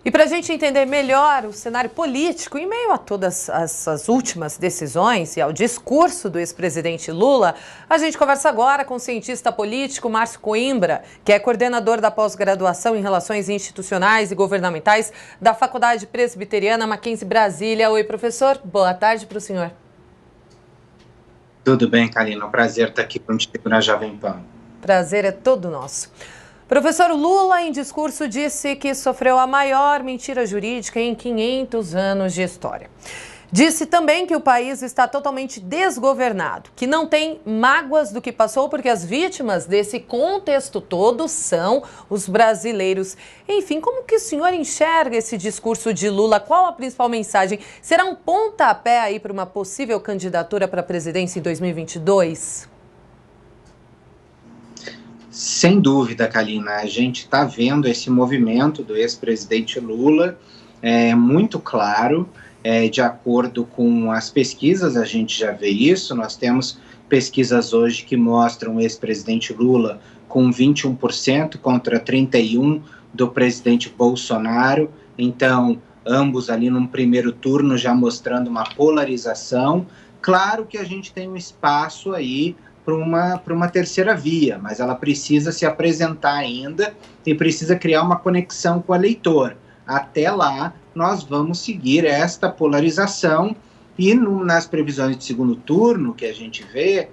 E para a gente entender melhor o cenário político, em meio a todas essas últimas decisões e ao discurso do ex-presidente Lula, a gente conversa agora com o cientista político Márcio Coimbra, que é coordenador da pós-graduação em Relações Institucionais e Governamentais da Faculdade Presbiteriana Mackenzie Brasília. Oi, professor. Boa tarde para o senhor. Tudo bem, Karina. É um prazer estar aqui contigo na Jovem Pan. Prazer é todo nosso. Professor Lula, em discurso, disse que sofreu a maior mentira jurídica em 500 anos de história. Disse também que o país está totalmente desgovernado, que não tem mágoas do que passou, porque as vítimas desse contexto todo são os brasileiros. Enfim, como que o senhor enxerga esse discurso de Lula? Qual a principal mensagem? Será um pontapé aí para uma possível candidatura para a presidência em 2022? Sem dúvida, Karina, a gente está vendo esse movimento do ex-presidente Lula, muito claro, de acordo com as pesquisas, a gente já vê isso. Nós temos pesquisas hoje que mostram o ex-presidente Lula com 21% contra 31% do presidente Bolsonaro, então ambos ali num primeiro turno já mostrando uma polarização. Claro que a gente tem um espaço aí para uma terceira via, mas ela precisa se apresentar ainda e precisa criar uma conexão com o eleitor. Até lá, nós vamos seguir esta polarização e nas previsões de segundo turno que a gente vê,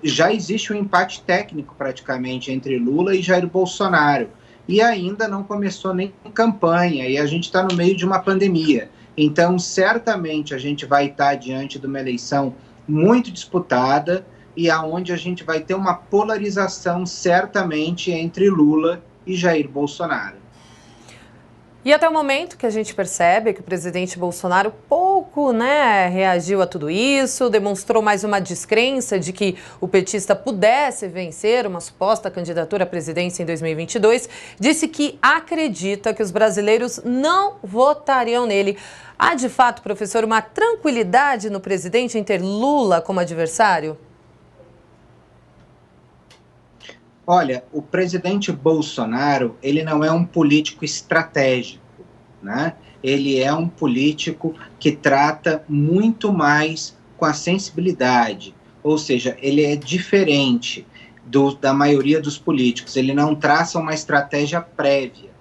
já existe um empate técnico praticamente entre Lula e Jair Bolsonaro e ainda não começou nem campanha e a gente está no meio de uma pandemia. Então, certamente a gente vai estar diante de uma eleição muito disputada e aonde a gente vai ter uma polarização certamente entre Lula e Jair Bolsonaro. E até o momento que a gente percebe que o presidente Bolsonaro pouco, reagiu a tudo isso, demonstrou mais uma descrença de que o petista pudesse vencer uma suposta candidatura à presidência em 2022, disse que acredita que os brasileiros não votariam nele. Há, de fato, professor, uma tranquilidade no presidente em ter Lula como adversário? Olha, o presidente Bolsonaro, ele não é um político estratégico, né? Ele é um político que trata muito mais com a sensibilidade, ou seja, ele é diferente da maioria dos políticos, ele não traça uma estratégia prévia,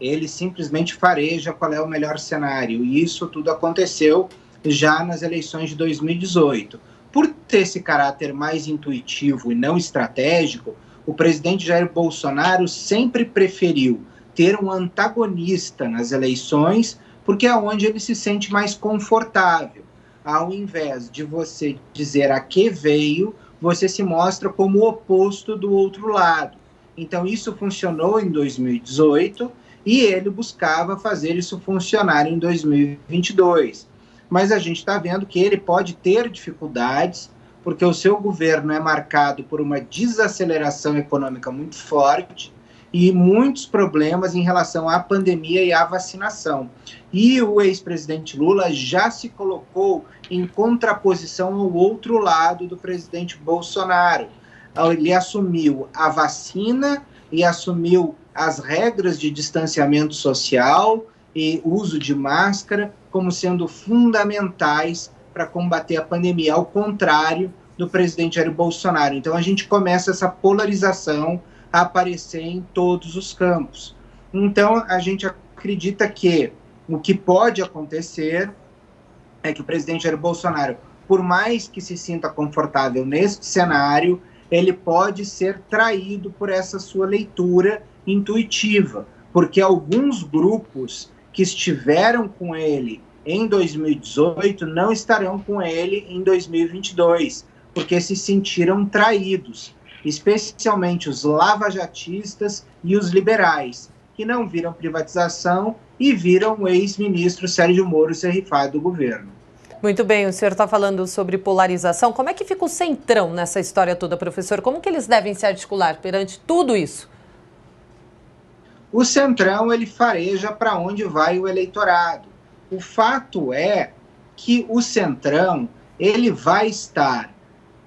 ele simplesmente fareja qual é o melhor cenário, e isso tudo aconteceu já nas eleições de 2018. Por ter esse caráter mais intuitivo e não estratégico, o presidente Jair Bolsonaro sempre preferiu ter um antagonista nas eleições, porque é onde ele se sente mais confortável. Ao invés de você dizer a que veio, você se mostra como o oposto do outro lado. Então isso funcionou em 2018 e ele buscava fazer isso funcionar em 2022. Mas a gente está vendo que ele pode ter dificuldades, porque o seu governo é marcado por uma desaceleração econômica muito forte e muitos problemas em relação à pandemia e à vacinação. E o ex-presidente Lula já se colocou em contraposição ao outro lado do presidente Bolsonaro. Ele assumiu a vacina e assumiu as regras de distanciamento social e uso de máscara como sendo fundamentais para combater a pandemia, ao contrário do presidente Jair Bolsonaro. Então a gente começa essa polarização a aparecer em todos os campos. Então a gente acredita que o que pode acontecer é que o presidente Jair Bolsonaro, por mais que se sinta confortável neste cenário, ele pode ser traído por essa sua leitura intuitiva, porque alguns grupos que estiveram com ele em 2018 não estarão com ele em 2022, porque se sentiram traídos, especialmente os lavajatistas e os liberais, que não viram privatização e viram o ex-ministro Sérgio Moro ser rifado do governo. Muito bem, o senhor está falando sobre polarização. Como é que fica o centrão nessa história toda, professor? Como que eles devem se articular perante tudo isso? O centrão, ele fareja para onde vai o eleitorado. O fato é que o centrão, ele vai estar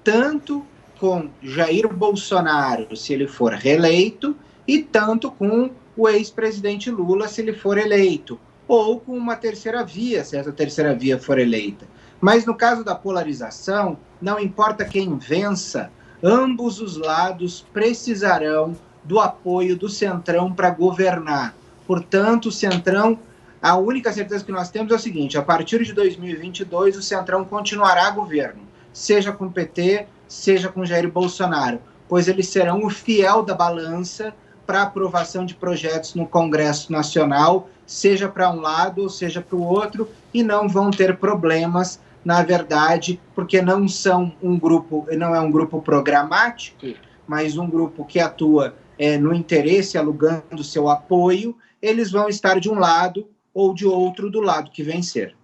tanto com Jair Bolsonaro, se ele for reeleito, e tanto com o ex-presidente Lula, se ele for eleito. ou com uma terceira via, se essa terceira via for eleita. Mas no caso da polarização, não importa quem vença, ambos os lados precisarão do apoio do Centrão para governar. Portanto, o Centrão, a única certeza que nós temos é o seguinte: a partir de 2022, o Centrão continuará governo, seja com o PT, seja com Jair Bolsonaro, pois eles serão o fiel da balança para aprovação de projetos no Congresso Nacional, seja para um lado ou seja para o outro, e não vão ter problemas, na verdade, porque não é um grupo programático, mas um grupo que atua no interesse, alugando seu apoio. Eles vão estar de um lado ou de outro do lado que vencer.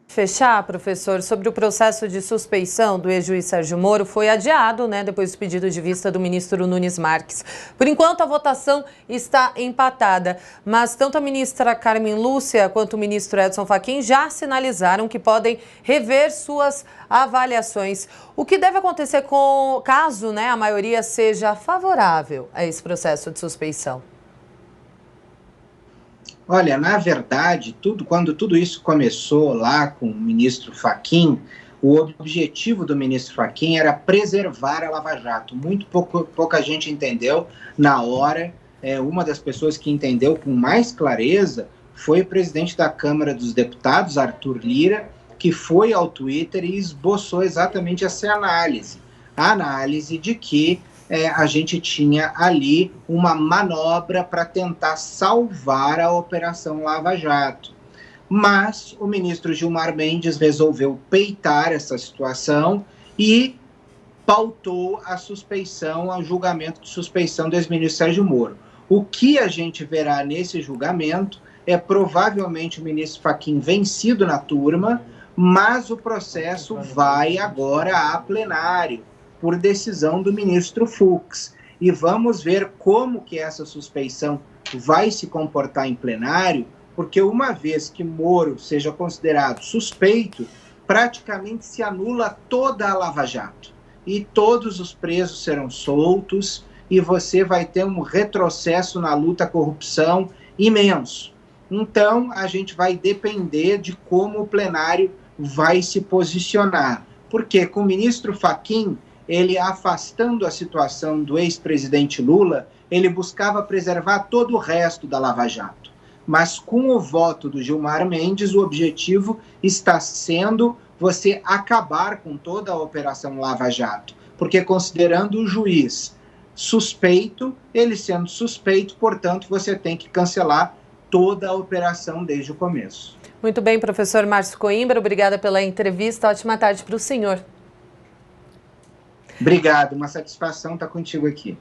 Fechar, professor, sobre o processo de suspeição do ex-juiz Sérgio Moro foi adiado, depois do pedido de vista do ministro Nunes Marques. Por enquanto, a votação está empatada, mas tanto a ministra Carmen Lúcia quanto o ministro Edson Fachin já sinalizaram que podem rever suas avaliações. O que deve acontecer caso a maioria seja favorável a esse processo de suspeição? Olha, na verdade, quando tudo isso começou lá com o ministro Fachin, o objetivo do ministro Fachin era preservar a Lava Jato. Muito pouca gente entendeu na hora. Uma das pessoas que entendeu com mais clareza foi o presidente da Câmara dos Deputados, Arthur Lira, que foi ao Twitter e esboçou exatamente essa análise. A análise de que a gente tinha ali uma manobra para tentar salvar a Operação Lava Jato. Mas o ministro Gilmar Mendes resolveu peitar essa situação e pautou a suspeição, o julgamento de suspeição do ex-ministro Sérgio Moro. O que a gente verá nesse julgamento é provavelmente o ministro Fachin vencido na turma, mas o processo vai agora a plenário, por decisão do ministro Fux. E vamos ver como que essa suspeição vai se comportar em plenário, porque uma vez que Moro seja considerado suspeito, praticamente se anula toda a Lava Jato. E todos os presos serão soltos, e você vai ter um retrocesso na luta à corrupção imenso. Então, a gente vai depender de como o plenário vai se posicionar. Porque com o ministro Fachin, ele afastando a situação do ex-presidente Lula, ele buscava preservar todo o resto da Lava Jato. Mas com o voto do Gilmar Mendes, o objetivo está sendo você acabar com toda a Operação Lava Jato. Porque considerando o juiz suspeito, ele sendo suspeito, portanto, você tem que cancelar toda a operação desde o começo. Muito bem, professor Márcio Coimbra, obrigada pela entrevista. Ótima tarde para o senhor. Obrigado, uma satisfação estar contigo aqui.